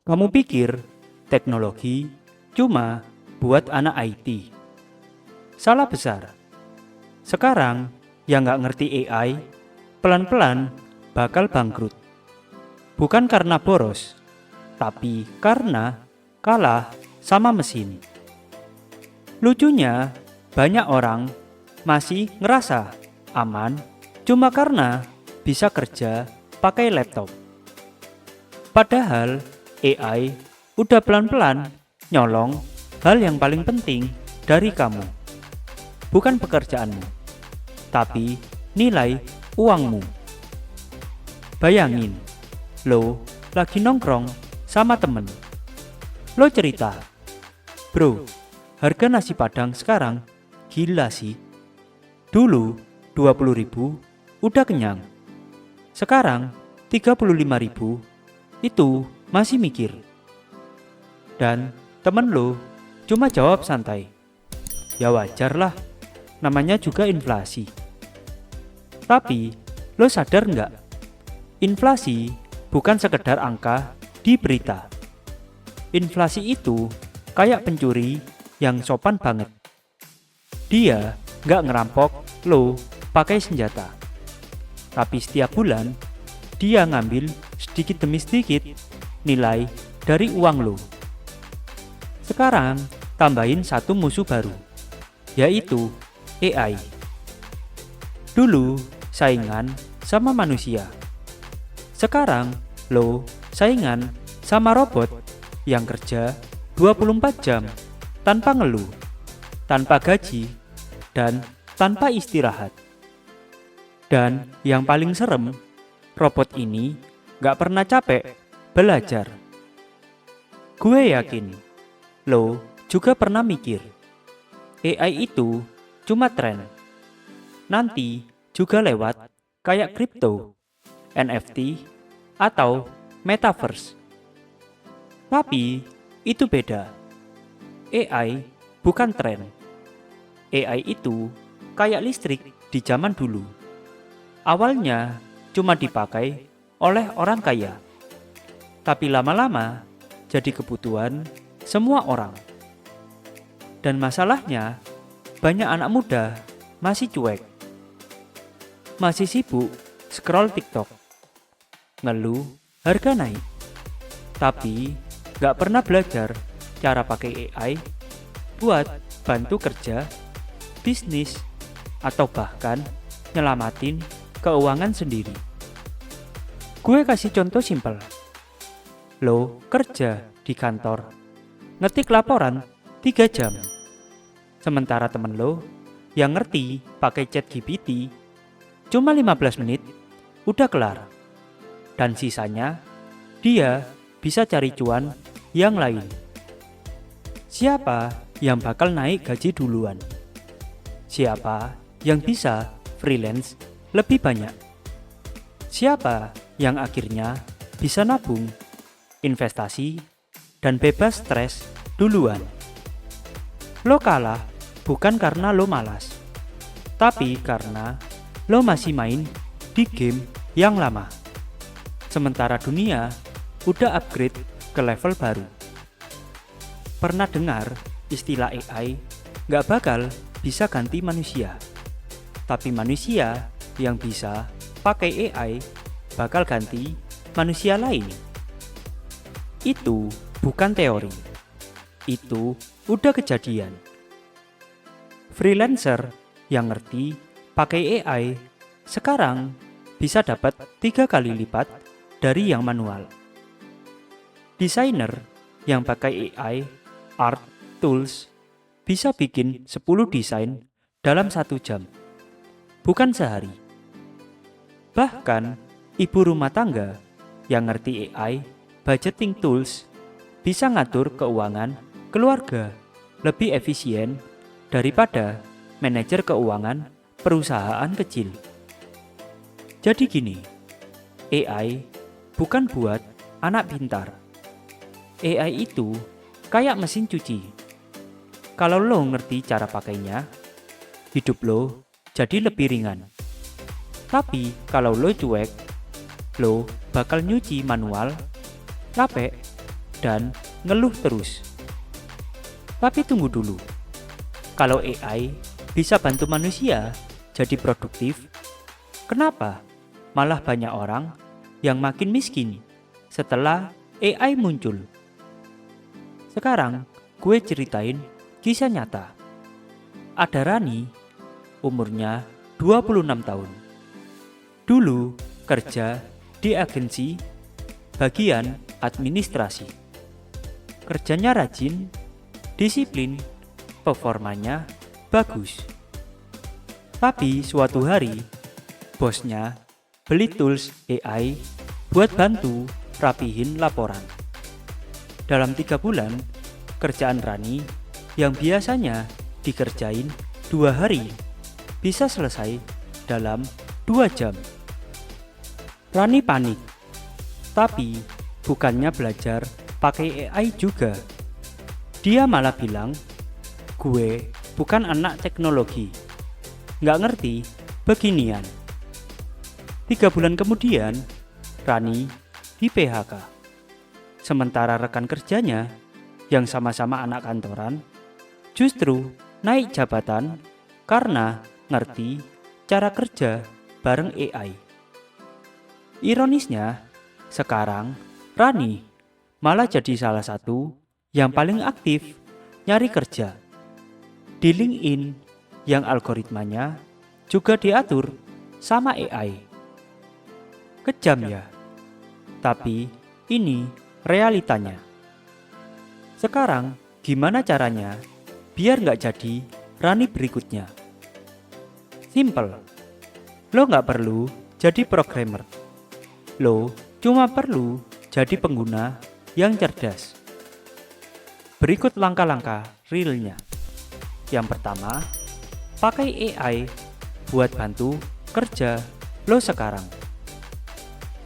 Kamu pikir teknologi cuma buat anak IT? Salah besar. Sekarang yang nggak ngerti AI, pelan-pelan bakal bangkrut. Bukan karena boros, tapi karena kalah sama mesin. Lucunya, banyak orang masih ngerasa aman cuma karena bisa kerja pakai laptop. Padahal AI udah pelan-pelan nyolong hal yang paling penting dari kamu. Bukan pekerjaanmu, tapi nilai uangmu. Bayangin, lo lagi nongkrong sama temen. Lo cerita, "Bro, harga nasi padang sekarang gila sih. Dulu 20.000 udah kenyang. Sekarang 35.000 itu masih mikir." Dan temen lo cuma jawab santai, "Ya wajar lah, namanya juga inflasi." Tapi lo sadar nggak? Inflasi bukan sekedar angka di berita. Inflasi itu kayak pencuri yang sopan banget. Dia nggak ngerampok lo pakai senjata. Tapi setiap bulan dia ngambil sedikit demi sedikit nilai dari uang lo. Sekarang tambahin satu musuh baru, yaitu AI. Dulu saingan sama manusia. Sekarang lo saingan sama robot yang kerja 24 jam tanpa ngeluh, tanpa gaji, dan tanpa istirahat. Dan yang paling serem, robot ini gak pernah capek belajar. Gue yakin lo juga pernah mikir, AI itu cuma tren. Nanti juga lewat kayak kripto, NFT, atau metaverse. Tapi itu beda. AI bukan tren. AI itu kayak listrik di zaman dulu. Awalnya cuma dipakai oleh orang kaya. Tapi lama-lama jadi kebutuhan semua orang. Dan masalahnya, banyak anak muda masih cuek. Masih sibuk scroll TikTok. Ngeluh harga naik. Tapi gak pernah belajar cara pakai AI buat bantu kerja, bisnis, atau bahkan nyelamatin keuangan sendiri. Gue kasih contoh simpel. Lo kerja di kantor, ngetik laporan 3 jam. Sementara temen lo yang ngerti pakai ChatGPT cuma 15 menit udah kelar. Dan sisanya dia bisa cari cuan yang lain. Siapa yang bakal naik gaji duluan? Siapa yang bisa freelance lebih banyak? Siapa yang akhirnya bisa nabung, investasi, dan bebas stres duluan? Lo kalah bukan karena lo malas, tapi karena lo masih main di game yang lama. Sementara dunia udah upgrade ke level baru. Pernah dengar istilah AI gak bakal bisa ganti manusia, tapi manusia yang bisa pakai AI bakal ganti manusia lain. Itu bukan teori, itu udah kejadian. Freelancer yang ngerti pakai AI sekarang bisa dapat 3 kali lipat dari yang manual. Desainer yang pakai AI, art, tools, bisa bikin 10 desain dalam 1 jam, bukan sehari. Bahkan ibu rumah tangga yang ngerti AI, budgeting tools, bisa ngatur keuangan keluarga lebih efisien daripada manajer keuangan perusahaan kecil. Jadi gini, AI bukan buat anak pintar. AI itu kayak mesin cuci. Kalau lo ngerti cara pakainya, hidup lo jadi lebih ringan. Tapi kalau lo cuek, lo bakal nyuci manual, capek, dan ngeluh terus. Tapi tunggu dulu, kalau AI bisa bantu manusia jadi produktif, kenapa malah banyak orang yang makin miskin setelah AI muncul? Sekarang gue ceritain kisah nyata. Ada Rani, umurnya 26 tahun. Dulu kerja di agensi bagian administrasi. Kerjanya rajin, disiplin, performanya bagus. Tapi suatu hari, bosnya beli tools AI buat bantu rapihin laporan. Dalam 3 bulan, kerjaan Rani yang biasanya dikerjain 2 hari bisa selesai dalam 2 jam. Rani panik, tapi bukannya belajar pakai AI juga. Dia malah bilang, gue bukan anak teknologi, nggak ngerti beginian. 3 bulan kemudian, Rani di PHK. Sementara rekan kerjanya yang sama-sama anak kantoran justru naik jabatan karena ngerti cara kerja bareng AI. Ironisnya, sekarang Rani malah jadi salah satu yang paling aktif nyari kerja di LinkedIn yang algoritmanya juga diatur sama AI. Kejam ya, tapi ini realitanya. Sekarang gimana caranya biar nggak jadi Rani berikutnya? Simple, lo nggak perlu jadi programmer. Lo cuma perlu jadi pengguna yang cerdas. Berikut langkah-langkah realnya. Yang pertama, pakai AI buat bantu kerja lo sekarang.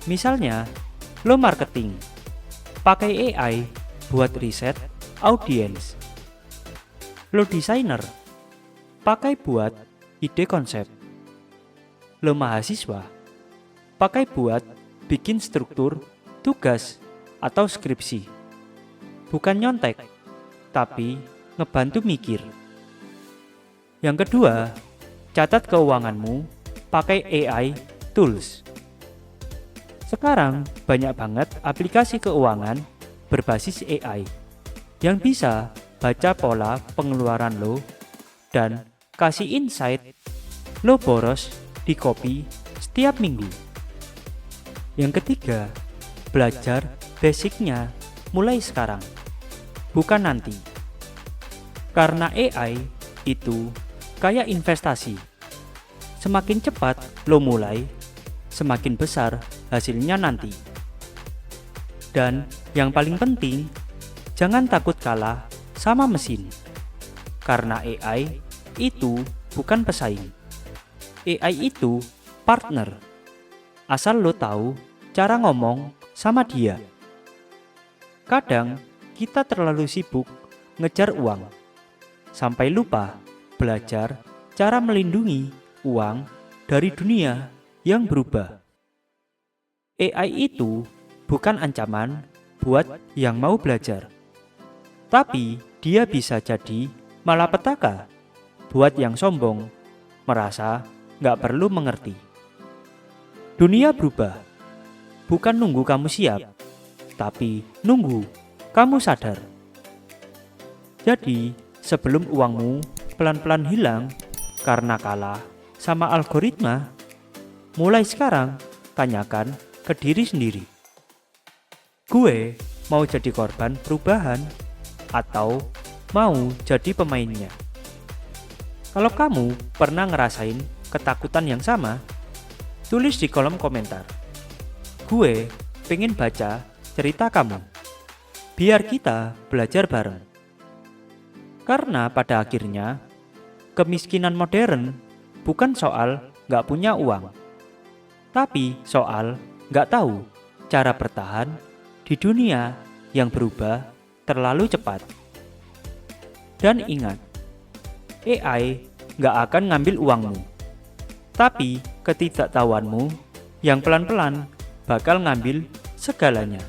Misalnya, lo marketing, pakai AI buat riset audiens. Lo desainer, pakai buat ide konsep. Lo mahasiswa, pakai buat bikin struktur tugas atau skripsi. Bukan nyontek, tapi ngebantu mikir. Yang kedua, catat keuanganmu pakai AI tools. Sekarang banyak banget aplikasi keuangan berbasis AI yang bisa baca pola pengeluaran lo dan kasih insight lo boros di copy setiap minggu. Yang ketiga, belajar basicnya mulai sekarang, bukan nanti. Karena AI itu kayak investasi. Semakin cepat lo mulai, semakin besar hasilnya nanti. Dan yang paling penting, jangan takut kalah sama mesin. Karena AI itu bukan pesaing. AI itu partner. Asal lo tahu cara ngomong sama dia. Kadang kita terlalu sibuk ngejar uang, sampai lupa belajar cara melindungi uang dari dunia yang berubah. AI itu bukan ancaman buat yang mau belajar, tapi dia bisa jadi malapetaka buat yang sombong, merasa nggak perlu mengerti. Dunia berubah, bukan nunggu kamu siap, tapi nunggu kamu sadar. Jadi, sebelum uangmu pelan-pelan hilang karena kalah sama algoritma, mulai sekarang tanyakan ke diri sendiri. Gue mau jadi korban perubahan atau mau jadi pemainnya? Kalau kamu pernah ngerasain ketakutan yang sama, tulis di kolom komentar. Gue pengen baca cerita kamu, biar kita belajar bareng. Karena pada akhirnya, kemiskinan modern bukan soal gak punya uang, tapi soal gak tahu cara bertahan di dunia yang berubah terlalu cepat. Dan ingat, AI gak akan ngambil uangmu, tapi ketidaktahuanmu yang pelan-pelan bakal ngambil segalanya.